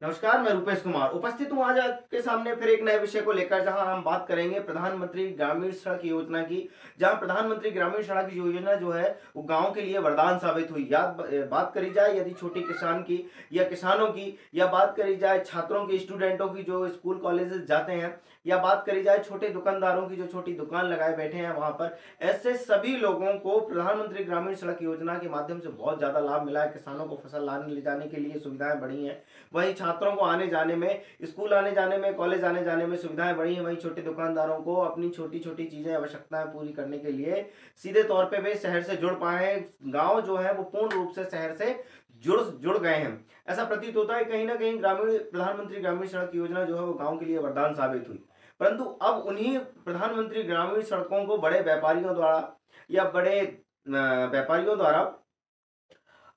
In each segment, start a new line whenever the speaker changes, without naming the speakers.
नमस्कार, मैं रूपेश कुमार उपस्थित हूँ आज आपके सामने फिर एक नए विषय को लेकर, जहां हम बात करेंगे प्रधानमंत्री ग्रामीण सड़क योजना की। जहां प्रधानमंत्री ग्रामीण सड़क योजना जो है वो गांव के लिए वरदान साबित हुई। बात करी जाए यदि छोटी किसान की या किसानों की, या बात करी जाए छात्रों की, स्टूडेंटों की जो स्कूल कॉलेजेस जाते हैं, या बात करी जाए छोटे दुकानदारों की जो छोटी दुकान लगाए बैठे हैं वहां पर, ऐसे सभी लोगों को प्रधानमंत्री ग्रामीण सड़क योजना के माध्यम से बहुत ज्यादा लाभ मिला है। किसानों को फसल लाने ले जाने के लिए सुविधाएं बढ़ी हैं, वहीं छात्रों को आने जाने में, स्कूल आने जाने में, कॉलेज आने जाने में सुविधाएं बढ़ी हैं। वहीं छोटे दुकानदारों को अपनी छोटी छोटी चीजें, आवश्यकताएं पूरी करने के लिए सीधे तौर पे वे शहर से जुड़ पाए हैं। गांव जो है वो पूर्ण रूप से शहर से जुड़ गए हैं। ऐसा प्रतीत होता है कहीं ना कहीं प्रधानमंत्री ग्रामीण सड़क योजना जो है वो गांव के लिए वरदान साबित हुई। परंतु अब उन्हीं प्रधानमंत्री ग्रामीण सड़कों को बड़े व्यापारियों द्वारा या बड़े व्यापारियों द्वारा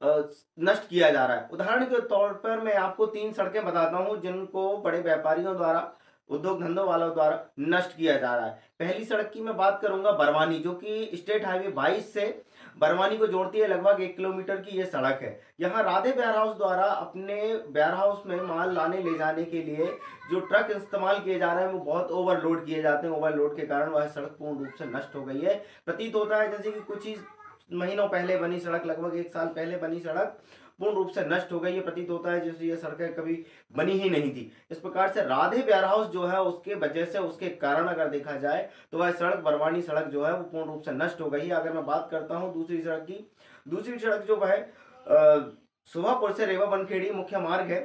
नष्ट किया जा रहा है। उदाहरण के तौर पर मैं आपको 3 सड़कें बताता हूं जिनको बड़े व्यापारियों द्वारा, उद्योग धंधों वालों द्वारा नष्ट किया जा रहा है। पहली सड़क की मैं बात करूंगा बरवानी, जो कि स्टेट हाईवे 22 से बरवानी को जोड़ती है। लगभग 1 किलोमीटर की ये सड़क है। यहाँ राधे वेयर हाउस द्वारा अपने वेयर हाउस में माल लाने ले जाने के लिए जो ट्रक इस्तेमाल किए जा रहे हैं वो बहुत ओवरलोड किए जाते हैं। ओवरलोड के कारण वह सड़क पूर्ण रूप से नष्ट हो गई है। प्रतीत होता है जैसे कि कुछ ही महीनों पहले बनी सड़क, लगभग 1 साल पहले बनी सड़क पूर्ण रूप से नष्ट हो गई है। प्रतीत होता है जैसे ये सड़कें कभी बनी ही नहीं थी। इस प्रकार से राधे वेयर हाउस जो है उसके वजह से, उसके कारण अगर देखा जाए तो वह सड़क, बरवानी सड़क जो है वो पूर्ण रूप से नष्ट हो गई है। अगर मैं बात करता हूँ दूसरी सड़क की, दूसरी सड़क जो है सुभापुर से रेवा बनखेड़ी मुख्य मार्ग है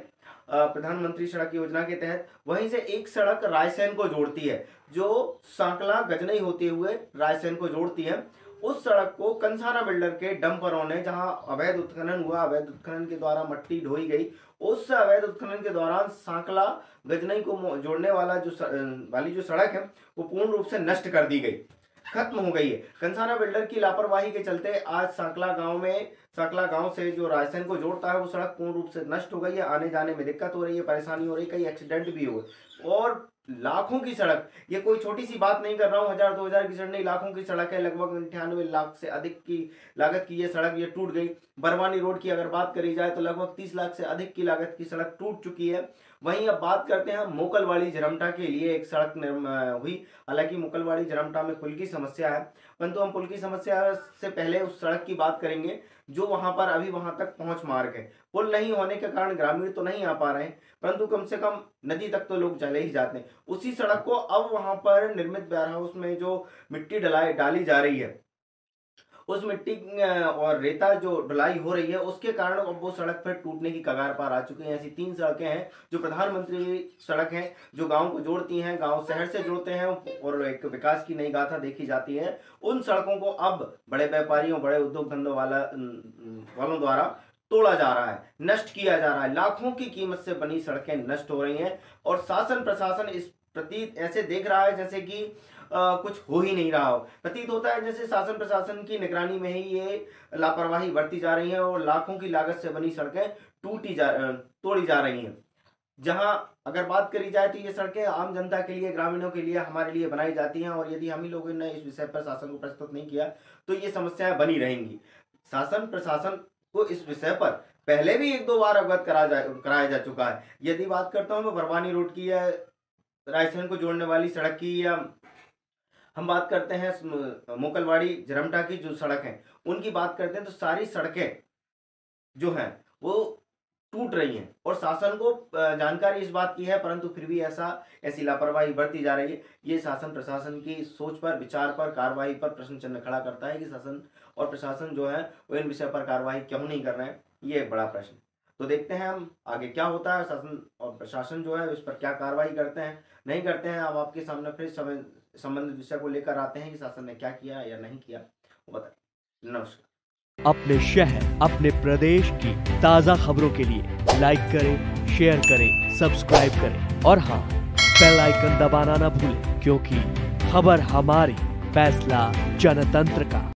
प्रधानमंत्री सड़क योजना के तहत। वहीं से एक सड़क रायसेन को जोड़ती है, जो सांकला गजनई होते हुए रायसेन को जोड़ती है। उस सड़क को कंसारा बिल्डर के डंपरों ने, जहां अवैध उत्खनन हुआ, अवैध उत्खनन के द्वारा मट्टी ढोई गई, उस अवैध उत्खनन के दौरान सांकला गजनई को जोड़ने वाला जो सड़क है वो पूर्ण रूप से नष्ट कर दी गई, खत्म हो गई है। कंसारा बिल्डर की लापरवाही के चलते आज सांकला गांव से जो रायसेन को जोड़ता है वो सड़क पूर्ण रूप से नष्ट हो गई है। आने जाने में दिक्कत हो रही है, परेशानी हो रही है, कई एक्सीडेंट भी हुए। और लाखों की सड़क, ये कोई छोटी सी बात नहीं कर रहा हूँ, 1000-2000 की सड़क नहीं, लाखों की सड़क है। लगभग 98 लाख से अधिक की लागत की ये सड़क ये टूट गई। बरवानी रोड की अगर बात करी जाए तो लगभग 30 लाख से अधिक की लागत की सड़क टूट चुकी है। वहीं अब बात करते हैं मोकलवाड़ी झरमटा के लिए एक सड़क हुई। हालांकि मोकलवाड़ी झरमटा में पुल की समस्या है, परंतु हम पुल की समस्या से पहले उस सड़क की बात करेंगे जो वहां पर अभी वहां तक पहुंच मार्ग है। पुल नहीं होने के कारण ग्रामीण तो नहीं आ पा रहे हैं, परंतु कम से कम नदी तक तो लोग चले ही जाते हैं। उसी सड़क को अब वहां पर निर्मित वेयर हाउस में जो मिट्टी डाली जा रही है, उस मिट्टी और रेता जो ढुलाई हो रही है उसके कारण अब वो सड़क फिर टूटने की कगार पर आ चुकी है। ऐसी 3 सड़कें हैं जो प्रधानमंत्री सड़क हैं, जो गांव को जोड़ती हैं, गांव शहर से जोड़ते हैं और एक विकास की नई गाथा देखी जाती है। उन सड़कों को अब बड़े व्यापारियों, बड़े उद्योग धंधों वालों द्वारा तोड़ा जा रहा है, नष्ट किया जा रहा है। लाखों की कीमत से बनी सड़कें नष्ट हो रही हैं और शासन प्रशासन इस प्रति ऐसे देख रहा है जैसे कि कुछ हो ही नहीं रहा हो। प्रतीत होता है जैसे शासन प्रशासन की निगरानी में ही ये लापरवाही बढ़ती जा रही है और लाखों की लागत से बनी सड़कें तोड़ी जा रही हैं। जहां अगर बात करी जाए तो ये सड़कें आम जनता के लिए, ग्रामीणों के लिए, हमारे लिए बनाई जाती हैं और यदि हम ही लोगों ने इस विषय पर शासन को प्रस्तुत नहीं किया तो ये समस्याएं बनी रहेंगी। शासन प्रशासन को इस विषय पर पहले भी 1-2 बार अवगत कराया जा चुका है। यदि बात करता हूं मैं बरवानी रोड की या रायसेन को जोड़ने वाली सड़क की, या हम बात करते हैं मोकलवाड़ी झरमटा की जो सड़क है उनकी बात करते हैं, तो सारी सड़कें जो हैं वो टूट रही हैं और शासन को जानकारी इस बात की है, परंतु फिर भी ऐसी लापरवाही बढ़ती जा रही है। ये शासन प्रशासन की सोच पर, विचार पर, कार्रवाई पर प्रश्न चिन्ह खड़ा करता है कि शासन और प्रशासन जो है वो इन विषय पर कार्रवाई क्यों नहीं कर रहे हैं। ये एक बड़ा प्रश्न। तो देखते हैं हम आगे क्या होता है, शासन और प्रशासन जो है इस पर क्या कार्रवाई करते हैं, नहीं करते हैं। अब आपके सामने फिर संबंधित विषय को लेकर आते हैं कि शासन ने क्या किया या नहीं किया, वो बताएं। नमस्कार।
अपने शहर, अपने प्रदेश की ताजा खबरों के लिए लाइक करें, शेयर करें, सब्सक्राइब करें और हाँ, बेल आइकन दबाना ना भूलें, क्योंकि खबर हमारी, फैसला जनतंत्र का।